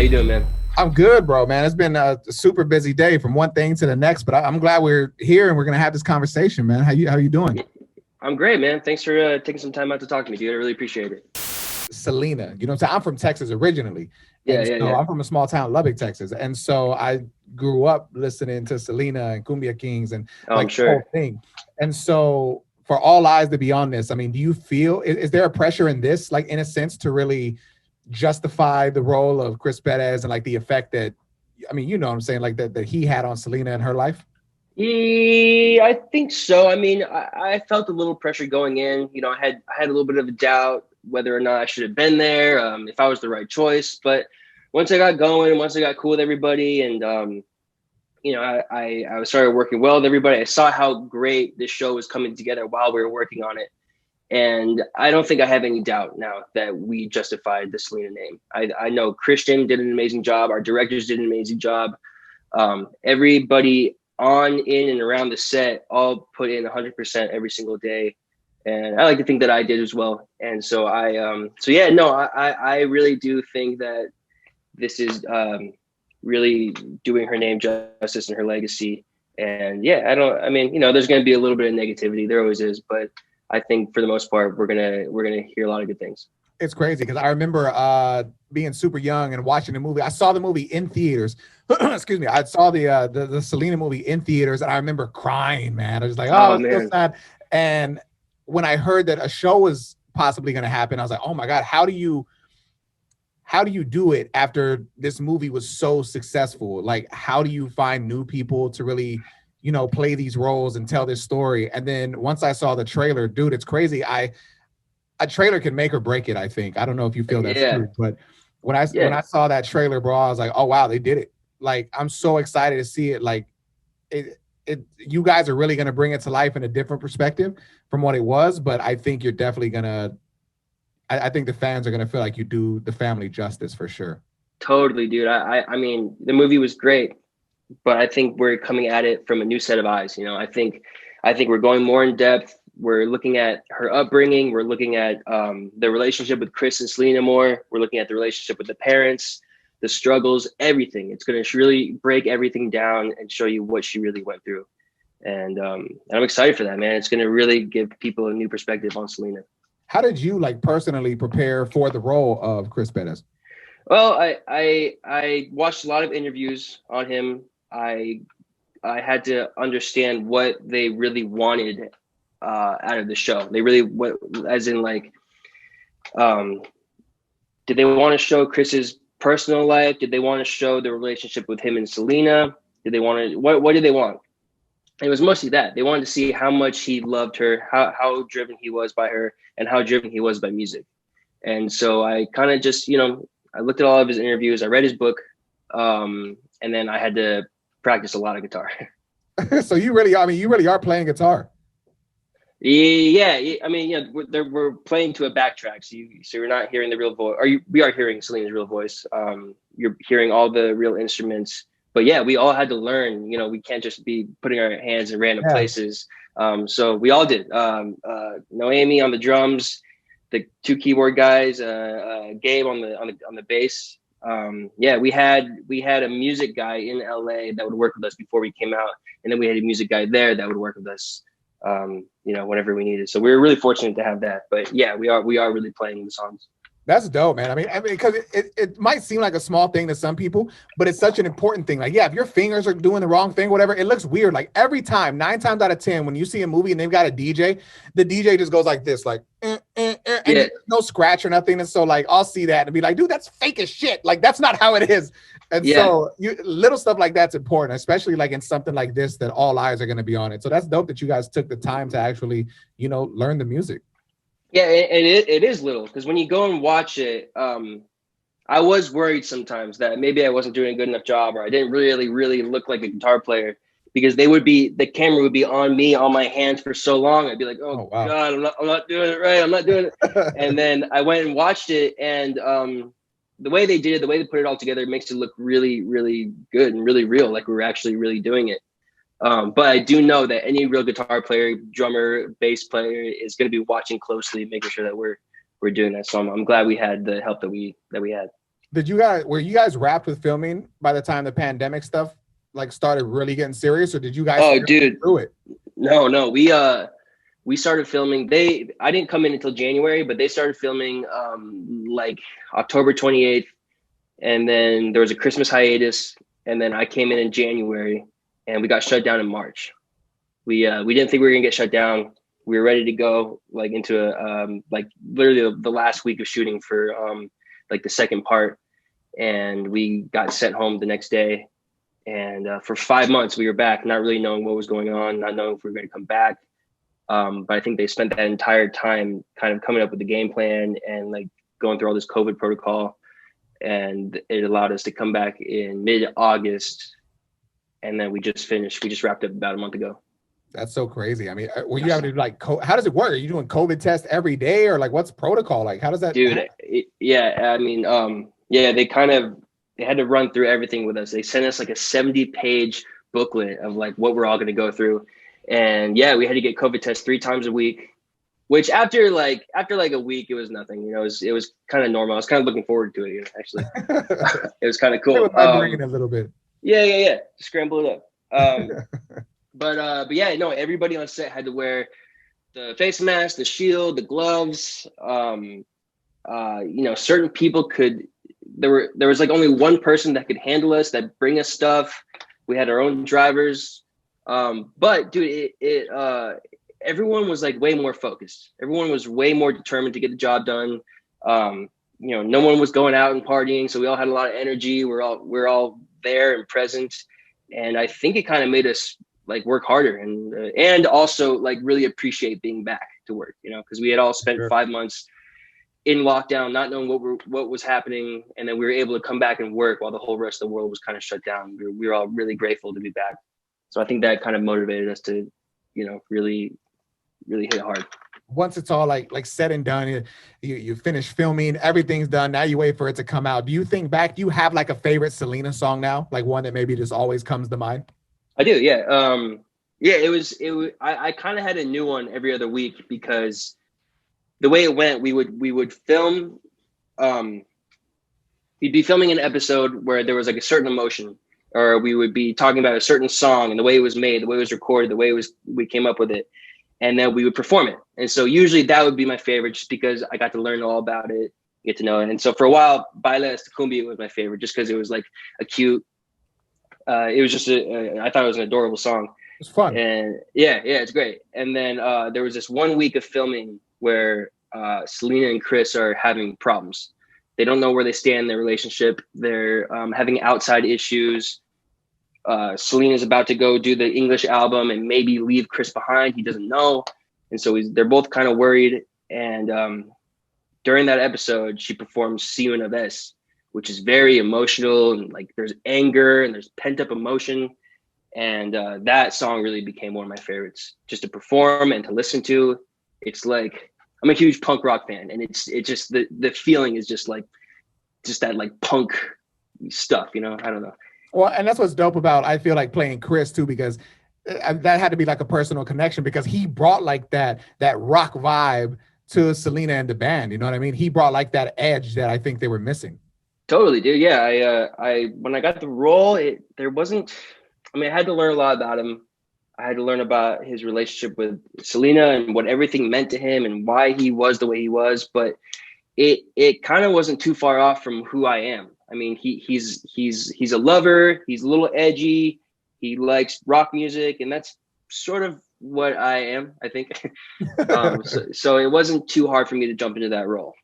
you doing, man? I'm good, bro, man. It's been a super busy day from one thing to the next, but I'm glad we're here and we're gonna have this conversation, man. How you doing? I'm great, man. Thanks for taking some time out to talk to me, dude. I really appreciate it. Selena, you know what I'm saying? I'm from Texas originally, Yeah, and yeah, so yeah. I'm from a small town, Lubbock, Texas, and so I grew up listening to Selena and Cumbia Kings and Oh, I'm like the whole sure. thing. And so for all eyes to be on this, I mean, do you feel is there a pressure in this, like in a sense, to really justify the role of Chris Perez and like the effect that I mean, you know what I'm saying, like that he had on Selena and her life? Yeah, I think so. I mean, I felt a little pressure going in. I had a little bit of a doubt whether or not I should have been there, if I was the right choice. But once I got going, once I got cool with everybody, and I started working well with everybody. I saw how great this show was coming together while we were working on it. And I don't think I have any doubt now that we justified the Selena name. I know Christian did an amazing job. Our directors did an amazing job. Everybody on, in, and around the set all put in 100% every single day. And I like to think that I did as well. And so I really do think that this is really doing her name justice and her legacy. And yeah, I mean, there's going to be a little bit of negativity. There always is, but I think for the most part, we're gonna hear a lot of good things. It's crazy because I remember being super young and watching the movie. I saw the movie in theaters. Excuse me. I saw the Selena movie in theaters, and I remember crying, man. I was like, oh, Oh it's so man, sad. And when I heard that a show was possibly going to happen, I was like, oh my god, how do you do it after this movie was so successful? Like, how do you find new people to really, play these roles and tell this story? And then once I saw the trailer, dude, it's crazy. A trailer can make or break it, I think. I don't know if you feel that's yeah, true, but when I yeah. saw that trailer, bro, I was like, oh wow, they did it. Like, I'm so excited to see it. Like, it you guys are really gonna bring it to life in a different perspective from what it was, but I think you're definitely gonna I think the fans are gonna feel like you do the family justice for sure. Totally, dude. I mean, the movie was great, but I think we're coming at it from a new set of eyes. I think we're going more in depth. We're looking at her upbringing. We're looking at the relationship with Chris and Selena more. We're looking at the relationship with the parents, the struggles, everything. It's going to really break everything down and show you what she really went through. And I'm excited for that, man. It's going to really give people a new perspective on Selena. How did you like personally prepare for the role of Chris Perez? Well, I watched a lot of interviews on him. I had to understand what they really wanted out of the show. They really, what, as in like, um, did they want to show Chris's personal life? Did they want to show the relationship with him and Selena? Did they want to, what did they want? It was mostly that. They wanted to see how much he loved her, how driven he was by her, and how driven he was by music. And so I kind of just, I looked at all of his interviews, I read his book, and then I had to practice a lot of guitar. So you really, I mean, you really are playing guitar. Yeah, I mean, we're playing to a backtrack, so you're not hearing the real voice, or we are hearing Selena's real voice. You're hearing all the real instruments, but yeah, we all had to learn. We can't just be putting our hands in random Yeah. places. So we all did. Noemi on the drums, the two keyboard guys, Gabe on the bass. Yeah, we had a music guy in LA that would work with us before we came out, and then we had a music guy there that would work with us whenever we needed. So we were really fortunate to have that. But yeah, we are really playing the songs. That's dope, man. I mean, because it might seem like a small thing to some people, but it's such an important thing. Like, yeah, if your fingers are doing the wrong thing, whatever, it looks weird. Like every time, 9 times out of 10, when you see a movie and they've got a DJ, the DJ just goes like this, like, and Yeah, no scratch or nothing. And so, like, I'll see that and be like, dude, that's fake as shit. Like, that's not how it is. And yeah, so, little stuff like that's important, especially like in something like this that all eyes are going to be on it. So that's dope that you guys took the time to actually, learn the music. yeah. It is little because when you go and watch it, I was worried sometimes that maybe I wasn't doing a good enough job, or I didn't really look like a guitar player, because the camera would be on me, on my hands for so long. I'd be like, oh Oh wow. God, I'm not doing it right. I'm not doing it. And then I went and watched it, and the way they did it, the way they put it all together, makes it look really, really good and really real, like we were actually really doing it. But I do know that any real guitar player, drummer, bass player is going to be watching closely, making sure that we're doing that. So I'm glad we had the help that we had. Were you guys wrapped with filming by the time the pandemic stuff like started really getting serious, or did you guys Oh, still dude, through it? no, we started filming. I didn't come in until January, but they started filming like October 28th, and then there was a Christmas hiatus, and then I came in January, and we got shut down in March. We didn't think we were gonna get shut down. We were ready to go like into like literally the last week of shooting for like the second part, and we got sent home the next day. And for 5 months we were back, not really knowing what was going on, not knowing if we were going to come back. But I think they spent that entire time kind of coming up with the game plan and like going through all this COVID protocol, and it allowed us to come back in mid-August, and then we just finished. We just wrapped up about a month ago. That's so crazy. I mean, were you having to like, how does it work? Are you doing COVID tests every day, or like what's protocol? Like, how does that? Dude, yeah, I mean, yeah, they had to run through everything with us. They sent us like a 70-page booklet of like what we're all going to go through. And yeah, we had to get COVID tests 3 times a week, which after like a week, it was nothing, it was kind of normal. I was kind of looking forward to it, actually. It was kind of cool. With my brain a little bit. Yeah. Scramble it up. But yeah, no, everybody on set had to wear the face mask, the shield, the gloves. Certain people there was like only one person that could handle us, that bring us stuff. We had our own drivers. But dude, everyone was like way more focused. Everyone was way more determined to get the job done. No one was going out and partying, so we all had a lot of energy. We're all there and present. And I think it kind of made us like work harder and also like really appreciate being back to work, because we had all spent 5 months in lockdown, not knowing what was happening, and then we were able to come back and work while the whole rest of the world was kind of shut down. We were all really grateful to be back. So I think that kind of motivated us to, really, really hit hard. Once it's all like said and done, you finish filming, everything's done. Now you wait for it to come out. Do you think back? Do you have like a favorite Selena song now, like one that maybe just always comes to mind? I do, yeah. Yeah, it was. I kind of had a new one every other week, because the way it went, we would film. We'd be filming an episode where there was like a certain emotion, or we would be talking about a certain song and the way it was made, the way it was recorded, the way we came up with it, and then we would perform it. And so usually that would be my favorite, just because I got to learn all about it, get to know it. And so for a while, Baila Esta Cumbia was my favorite, just because it was like a cute. It was just I thought it was an adorable song. It's fun. And yeah, it's great. And then there was this 1 week of filming where Selena and Chris are having problems. They don't know where they stand in their relationship. They're having outside issues. Selena's about to go do the English album and maybe leave Chris behind. He doesn't know. And so they're both kind of worried. And during that episode, she performs See You Una Vez, which is very emotional, and like there's anger and there's pent up emotion. And that song really became one of my favorites, just to perform and to listen to. It's like, I'm a huge punk rock fan, and it's just the feeling is just that like punk stuff, I don't know. Well, and that's what's dope about, I feel like, playing Chris too, because that had to be like a personal connection, because he brought like that rock vibe to Selena and the band. You know what I mean? He brought like that edge that I think they were missing. Totally, dude. Yeah, I when I got the role, I had to learn a lot about him. I had to learn about his relationship with Selena and what everything meant to him and why he was the way he was. But it kind of wasn't too far off from who I am. I mean, he's a lover. He's a little edgy. He likes rock music, and that's sort of what I am, I think. So it wasn't too hard for me to jump into that role.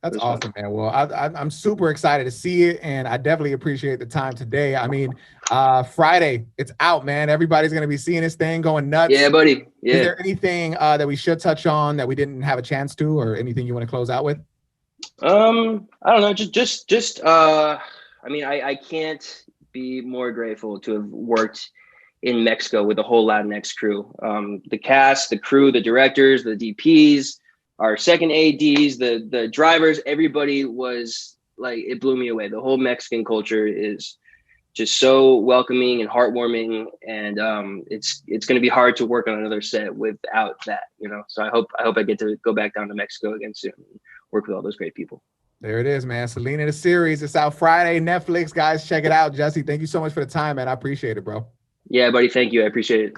That's awesome, man. Well, I'm super excited to see it, and I definitely appreciate the time today. I mean, Friday, it's out, man. Everybody's going to be seeing this thing, going nuts. Yeah, buddy. Yeah. Is there anything that we should touch on that we didn't have a chance to, or anything you want to close out with? I don't know. I can't be more grateful to have worked in Mexico with the whole Latinx crew. The cast, the crew, the directors, the DPs, our second ADs, the drivers, everybody was like, it blew me away. The whole Mexican culture is just so welcoming and heartwarming. And it's going to be hard to work on another set without that, So I hope I get to go back down to Mexico again soon and work with all those great people. There it is, man. Selena the series. It's out Friday. Netflix, guys, check it out. Jesse, thank you so much for the time, man. I appreciate it, bro. Yeah, buddy. Thank you. I appreciate it.